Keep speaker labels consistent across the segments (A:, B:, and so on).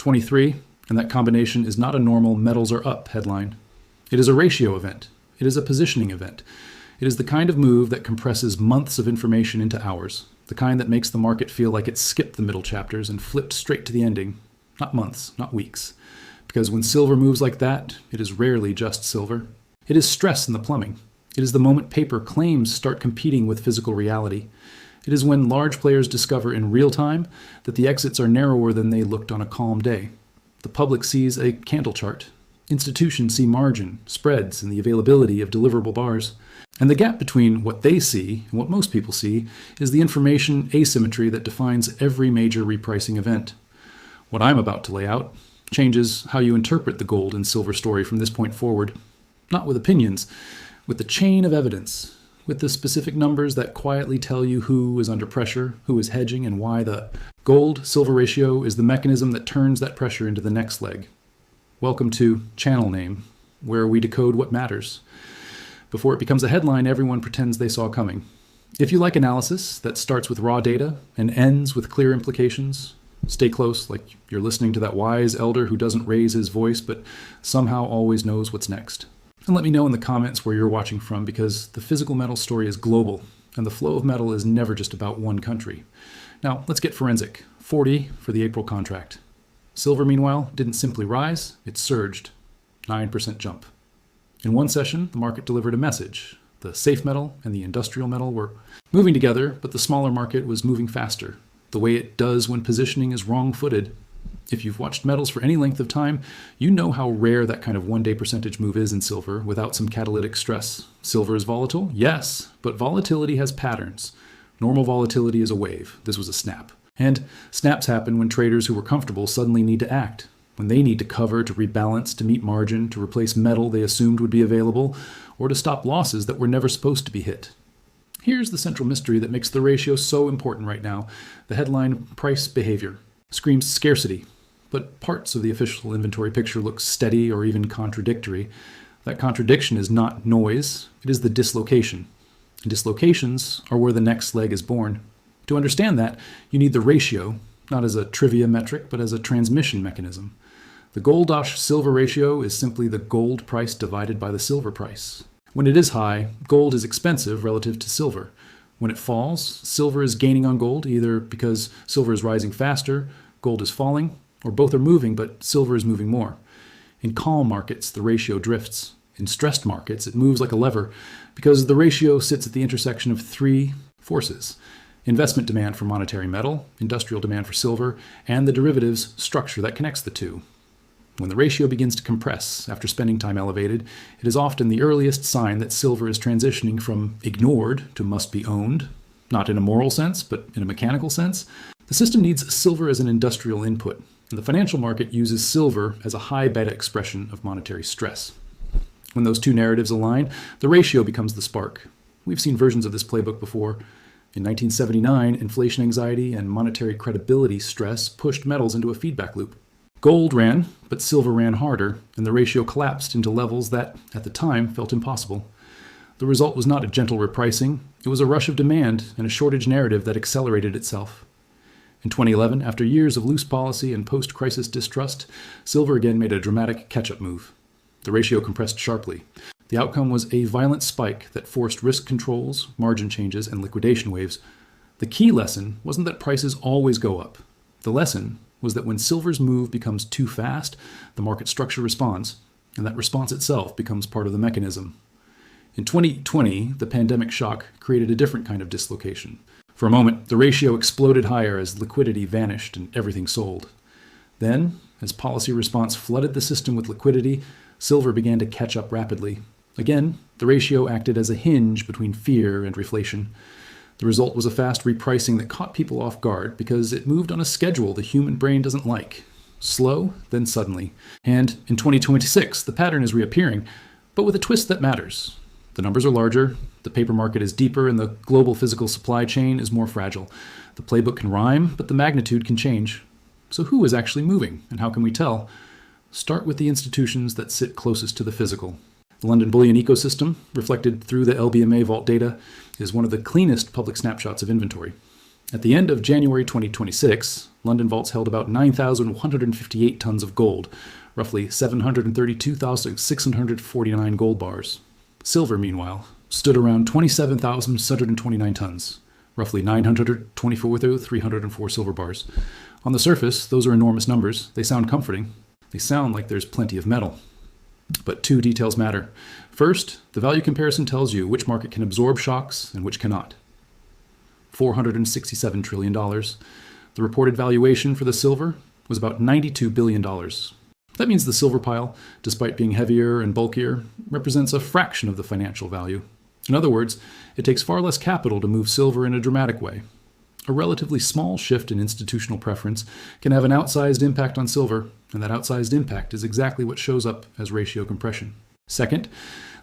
A: 23, and that combination is not a normal metals are up headline. It is a ratio event. It is a positioning event. It is the kind of move that compresses months of information into hours, the kind that makes the market feel like it skipped the middle chapters and flipped straight to the ending. Not months, not weeks. Because when silver moves like that, it is rarely just silver. It is stress in the plumbing. It is the moment paper claims start competing with physical reality. It is when large players discover in real time that the exits are narrower than they looked on a calm day. The public sees a candle chart. Institutions see margin, spreads, and the availability of deliverable bars. And the gap between what they see and what most people see is the information asymmetry that defines every major repricing event. What I'm about to lay out changes how you interpret the gold and silver story from this point forward. Not with opinions, with the chain of evidence, with the specific numbers that quietly tell you who is under pressure, who is hedging, and why the gold-silver ratio is the mechanism that turns that pressure into the next leg. Welcome to Channel Name, where we decode what matters. Before it becomes a headline everyone pretends they saw coming. If you like analysis that starts with raw data and ends with clear implications, stay close, like you're listening to that wise elder who doesn't raise his voice but somehow always knows what's next. And let me know in the comments where you're watching from, because the physical metal story is global, and the flow of metal is never just about one country. Now, let's get forensic. 40 for the April contract. Silver, meanwhile, didn't simply rise, it surged. 9% jump. In one session, the market delivered a message. The safe metal and the industrial metal were moving together, but the smaller market was moving faster, the way it does when positioning is wrong-footed. If you've watched metals for any length of time, you know how rare that kind of one-day percentage move is in silver without some catalytic stress. Silver is volatile? Yes, but volatility has patterns. Normal volatility is a wave. This was a snap. And snaps happen when traders who were comfortable suddenly need to act, when they need to cover, to rebalance, to meet margin, to replace metal they assumed would be available, or to stop losses that were never supposed to be hit. Here's the central mystery that makes the ratio so important right now. The headline price behavior screams scarcity, but parts of the official inventory picture look steady or even contradictory. That contradiction is not noise, it is the dislocation. And dislocations are where the next leg is born. To understand that, you need the ratio, not as a trivia metric, but as a transmission mechanism. The gold-silver ratio is simply the gold price divided by the silver price. When it is high, gold is expensive relative to silver. When it falls, silver is gaining on gold, either because silver is rising faster, gold is falling, or both are moving, but silver is moving more. In calm markets, the ratio drifts. In stressed markets, it moves like a lever, because the ratio sits at the intersection of three forces: investment demand for monetary metal, industrial demand for silver, and the derivatives structure that connects the two. When the ratio begins to compress after spending time elevated, it is often the earliest sign that silver is transitioning from ignored to must be owned, not in a moral sense, but in a mechanical sense. The system needs silver as an industrial input, and the financial market uses silver as a high beta expression of monetary stress. When those two narratives align, the ratio becomes the spark. We've seen versions of this playbook before. In 1979, inflation anxiety and monetary credibility stress pushed metals into a feedback loop. Gold ran, but silver ran harder, and the ratio collapsed into levels that, at the time, felt impossible. The result was not a gentle repricing, it was a rush of demand and a shortage narrative that accelerated itself. In 2011, after years of loose policy and post-crisis distrust, silver again made a dramatic catch-up move. The ratio compressed sharply. The outcome was a violent spike that forced risk controls, margin changes, and liquidation waves. The key lesson wasn't that prices always go up. The lesson was that when silver's move becomes too fast, the market structure responds, and that response itself becomes part of the mechanism. In 2020, the pandemic shock created a different kind of dislocation. For a moment, the ratio exploded higher as liquidity vanished and everything sold. Then, as policy response flooded the system with liquidity, silver began to catch up rapidly. Again, the ratio acted as a hinge between fear and reflation. The result was a fast repricing that caught people off guard because it moved on a schedule the human brain doesn't like. Slow, then suddenly. And in 2026, the pattern is reappearing, but with a twist that matters. The numbers are larger, the paper market is deeper, and the global physical supply chain is more fragile. The playbook can rhyme, but the magnitude can change. So who is actually moving, and how can we tell? Start with the institutions that sit closest to the physical. The London bullion ecosystem, reflected through the LBMA vault data, is one of the cleanest public snapshots of inventory. At the end of January 2026, London vaults held about 9,158 tons of gold, roughly 732,649 gold bars. Silver, meanwhile, stood around 27,629 tons, roughly 924,304 silver bars. On the surface, those are enormous numbers. They sound comforting. They sound like there's plenty of metal. But two details matter. First, the value comparison tells you which market can absorb shocks and which cannot. $467 trillion. The reported valuation for the silver was about $92 billion. That means the silver pile, despite being heavier and bulkier, represents a fraction of the financial value. In other words, it takes far less capital to move silver in a dramatic way. A relatively small shift in institutional preference can have an outsized impact on silver, and that outsized impact is exactly what shows up as ratio compression. Second,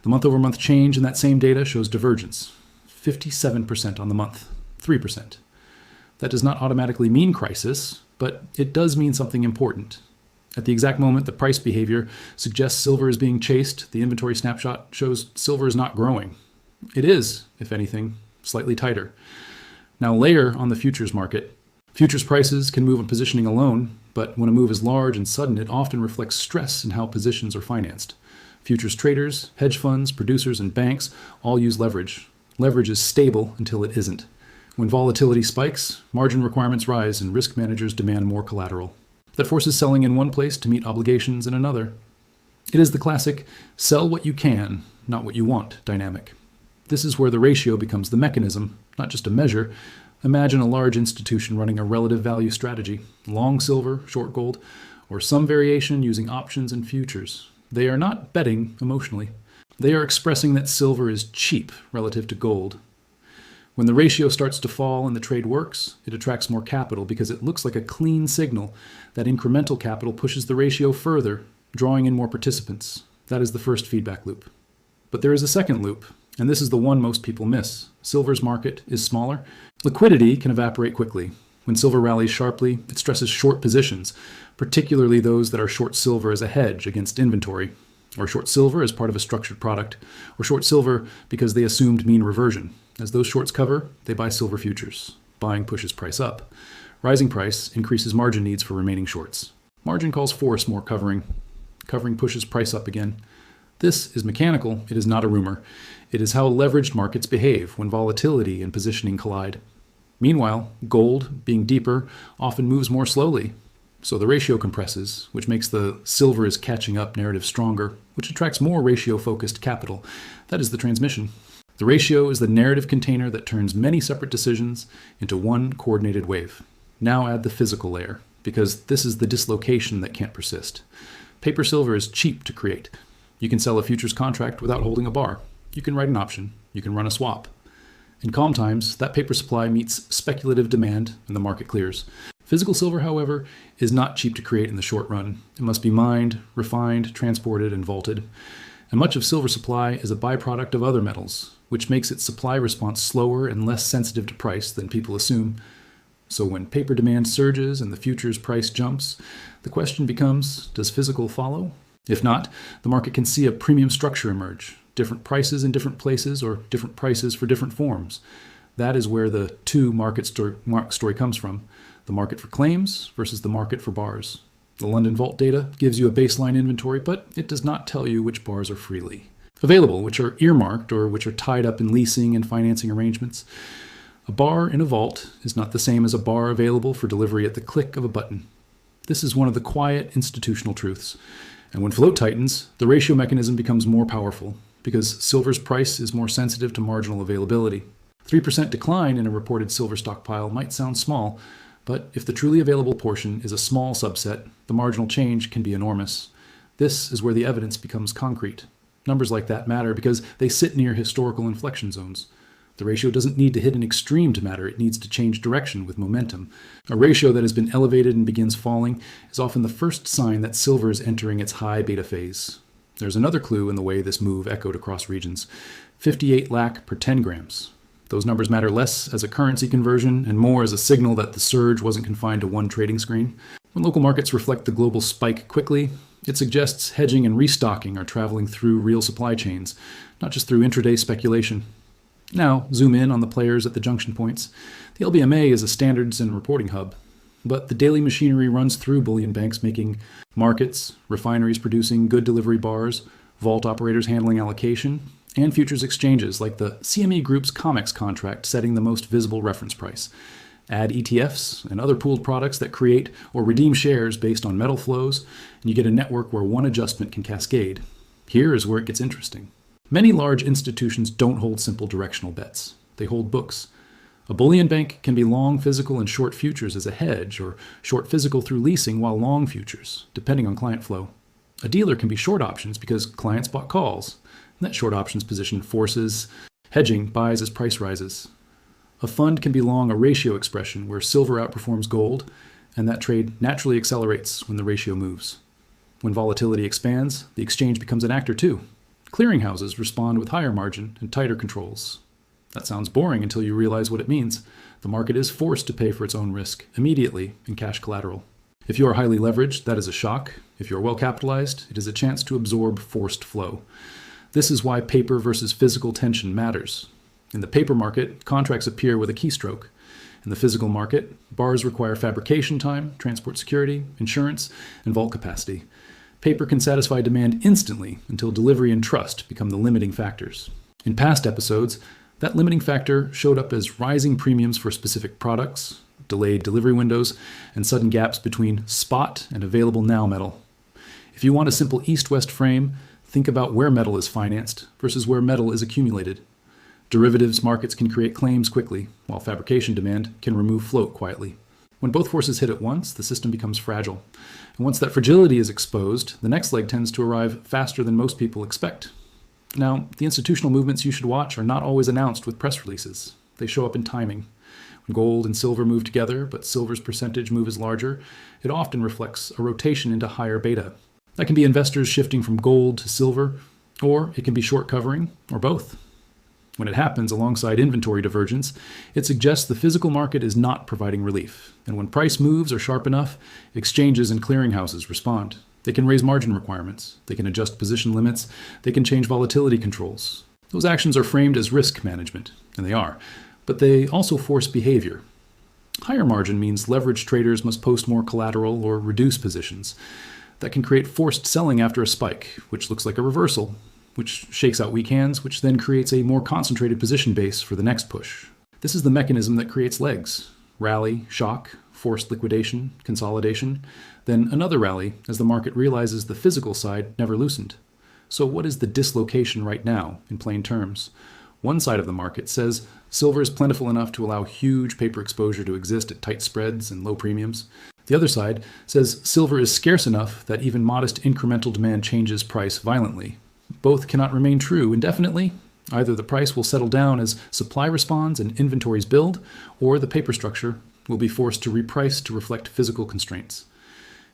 A: the month-over-month change in that same data shows divergence. 57% on the month, 3%. That does not automatically mean crisis, but it does mean something important. At the exact moment the price behavior suggests silver is being chased, the inventory snapshot shows silver is not growing. It is, if anything, slightly tighter. Now layer on the futures market. Futures prices can move on positioning alone, but when a move is large and sudden, it often reflects stress in how positions are financed. Futures traders, hedge funds, producers, and banks all use leverage. Leverage is stable until it isn't. When volatility spikes, margin requirements rise and risk managers demand more collateral. That forces selling in one place to meet obligations in another. It is the classic sell what you can, not what you want dynamic. This is where the ratio becomes the mechanism, not just a measure. Imagine a large institution running a relative value strategy, long silver, short gold, or some variation using options and futures. They are not betting emotionally. They are expressing that silver is cheap relative to gold. When the ratio starts to fall and the trade works, it attracts more capital because it looks like a clean signal. That incremental capital pushes the ratio further, drawing in more participants. That is the first feedback loop. But there is a second loop, and this is the one most people miss. Silver's market is smaller. Liquidity can evaporate quickly. When silver rallies sharply, it stresses short positions, particularly those that are short silver as a hedge against inventory, or short silver as part of a structured product, or short silver because they assumed mean reversion. As those shorts cover, they buy silver futures. Buying pushes price up. Rising price increases margin needs for remaining shorts. Margin calls force more covering. Covering pushes price up again. This is mechanical, it is not a rumor. It is how leveraged markets behave when volatility and positioning collide. Meanwhile, gold, being deeper, often moves more slowly. So the ratio compresses, which makes the silver is catching up narrative stronger, which attracts more ratio-focused capital. That is the transmission. The ratio is the narrative container that turns many separate decisions into one coordinated wave. Now add the physical layer, because this is the dislocation that can't persist. Paper silver is cheap to create. You can sell a futures contract without holding a bar. You can write an option. You can run a swap. In calm times, that paper supply meets speculative demand and the market clears. Physical silver, however, is not cheap to create in the short run. It must be mined, refined, transported, and vaulted. And much of silver supply is a byproduct of other metals, which makes its supply response slower and less sensitive to price than people assume. So when paper demand surges and the futures price jumps, the question becomes, does physical follow? If not, the market can see a premium structure emerge, different prices in different places or different prices for different forms. That is where the two market story comes from, the market for claims versus the market for bars. The London Vault data gives you a baseline inventory, but it does not tell you which bars are freely available, which are earmarked, or which are tied up in leasing and financing arrangements. A bar in a vault is not the same as a bar available for delivery at the click of a button. This is one of the quiet institutional truths. And when float tightens, the ratio mechanism becomes more powerful, because silver's price is more sensitive to marginal availability. 3% decline in a reported silver stockpile might sound small, but if the truly available portion is a small subset, the marginal change can be enormous. This is where the evidence becomes concrete. Numbers like that matter because they sit near historical inflection zones. The ratio doesn't need to hit an extreme to matter, it needs to change direction with momentum. A ratio that has been elevated and begins falling is often the first sign that silver is entering its high beta phase. There's another clue in the way this move echoed across regions. 58 lakh per 10 grams. Those numbers matter less as a currency conversion and more as a signal that the surge wasn't confined to one trading screen. When local markets reflect the global spike quickly, it suggests hedging and restocking are traveling through real supply chains, not just through intraday speculation. Now, zoom in on the players at the junction points. The LBMA is a standards and reporting hub, but the daily machinery runs through bullion banks making markets, refineries producing good delivery bars, vault operators handling allocation, and futures exchanges like the CME Group's COMEX contract setting the most visible reference price. Add ETFs and other pooled products that create or redeem shares based on metal flows, and you get a network where one adjustment can cascade. Here is where it gets interesting. Many large institutions don't hold simple directional bets. They hold books. A bullion bank can be long physical and short futures as a hedge, or short physical through leasing while long futures, depending on client flow. A dealer can be short options because clients bought calls, and that short options position forces hedging buys as price rises. A fund can be long a ratio expression where silver outperforms gold, and that trade naturally accelerates when the ratio moves. When volatility expands, the exchange becomes an actor too. Clearinghouses respond with higher margin and tighter controls. That sounds boring until you realize what it means. The market is forced to pay for its own risk immediately in cash collateral. If you are highly leveraged, that is a shock. If you are well capitalized, it is a chance to absorb forced flow. This is why paper versus physical tension matters. In the paper market, contracts appear with a keystroke. In the physical market, bars require fabrication time, transport security, insurance, and vault capacity. Paper can satisfy demand instantly until delivery and trust become the limiting factors. In past episodes, that limiting factor showed up as rising premiums for specific products, delayed delivery windows, and sudden gaps between spot and available now metal. If you want a simple east-west frame, think about where metal is financed versus where metal is accumulated. Derivatives markets can create claims quickly, while fabrication demand can remove float quietly. When both forces hit at once, the system becomes fragile. And once that fragility is exposed, the next leg tends to arrive faster than most people expect. Now, the institutional movements you should watch are not always announced with press releases. They show up in timing. When gold and silver move together, but silver's percentage move is larger, it often reflects a rotation into higher beta. That can be investors shifting from gold to silver, or it can be short covering, or both. When it happens alongside inventory divergence, it suggests the physical market is not providing relief. And when price moves are sharp enough, exchanges and clearinghouses respond. They can raise margin requirements. They can adjust position limits. They can change volatility controls. Those actions are framed as risk management, and they are. But they also force behavior. Higher margin means leveraged traders must post more collateral or reduce positions. That can create forced selling after a spike, which looks like a reversal, which shakes out weak hands, which then creates a more concentrated position base for the next push. This is the mechanism that creates legs: rally, shock, forced liquidation, consolidation, then another rally as the market realizes the physical side never loosened. So what is the dislocation right now, in plain terms? One side of the market says silver is plentiful enough to allow huge paper exposure to exist at tight spreads and low premiums. The other side says silver is scarce enough that even modest incremental demand changes price violently. Both cannot remain true indefinitely. Either the price will settle down as supply responds and inventories build, or the paper structure will be forced to reprice to reflect physical constraints.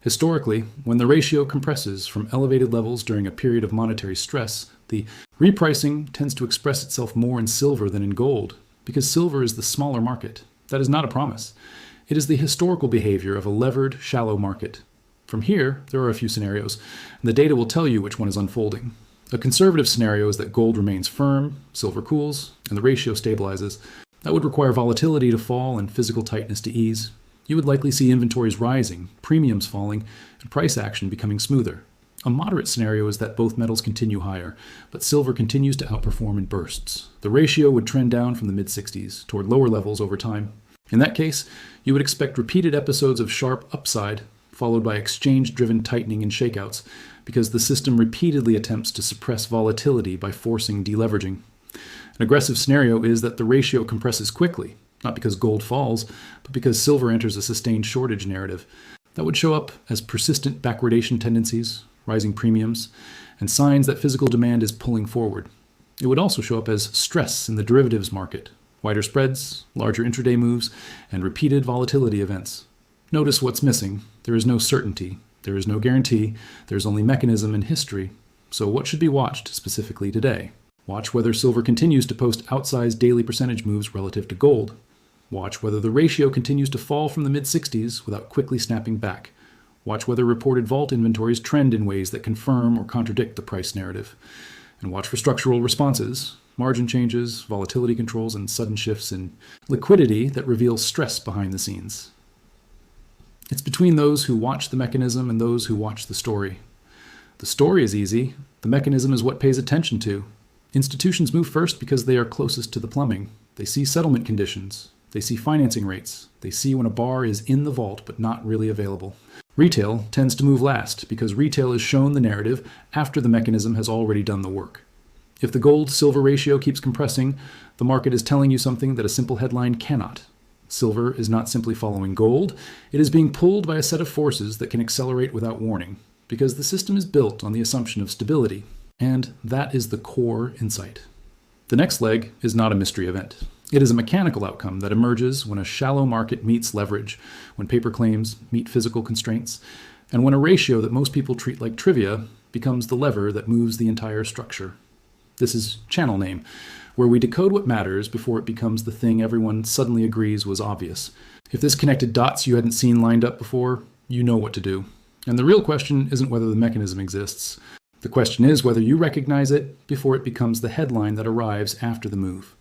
A: Historically, when the ratio compresses from elevated levels during a period of monetary stress, the repricing tends to express itself more in silver than in gold, because silver is the smaller market. That is not a promise. It is the historical behavior of a levered, shallow market. From here, there are a few scenarios, and the data will tell you which one is unfolding. A conservative scenario is that gold remains firm, silver cools, and the ratio stabilizes. That would require volatility to fall and physical tightness to ease. You would likely see inventories rising, premiums falling, and price action becoming smoother. A moderate scenario is that both metals continue higher, but silver continues to outperform in bursts. The ratio would trend down from the mid-60s toward lower levels over time. In that case, you would expect repeated episodes of sharp upside, followed by exchange-driven tightening and shakeouts, because the system repeatedly attempts to suppress volatility by forcing deleveraging. An aggressive scenario is that the ratio compresses quickly, not because gold falls, but because silver enters a sustained shortage narrative. That would show up as persistent backwardation tendencies, rising premiums, and signs that physical demand is pulling forward. It would also show up as stress in the derivatives market, wider spreads, larger intraday moves, and repeated volatility events. Notice what's missing. There is no certainty. There is no guarantee. There is only mechanism and history. So what should be watched specifically today? Watch whether silver continues to post outsized daily percentage moves relative to gold. Watch whether the ratio continues to fall from the mid-60s without quickly snapping back. Watch whether reported vault inventories trend in ways that confirm or contradict the price narrative. And watch for structural responses. margin changes, volatility controls, and sudden shifts in liquidity that reveal stress behind the scenes. It's between those who watch the mechanism and those who watch the story. The story is easy. The mechanism is what pays attention to. Institutions move first because they are closest to the plumbing. They see settlement conditions. They see financing rates. They see when a bar is in the vault but not really available. Retail tends to move last because retail is shown the narrative after the mechanism has already done the work. If the gold-silver ratio keeps compressing, the market is telling you something that a simple headline cannot. Silver is not simply following gold. It is being pulled by a set of forces that can accelerate without warning, because the system is built on the assumption of stability, and that is the core insight. The next leg is not a mystery event. It is a mechanical outcome that emerges when a shallow market meets leverage, when paper claims meet physical constraints, and when a ratio that most people treat like trivia becomes the lever that moves the entire structure. This is channel name, where we decode what matters before it becomes the thing everyone suddenly agrees was obvious. If this connected dots you hadn't seen lined up before, you know what to do. And the real question isn't whether the mechanism exists. The question is whether you recognize it before it becomes the headline that arrives after the move.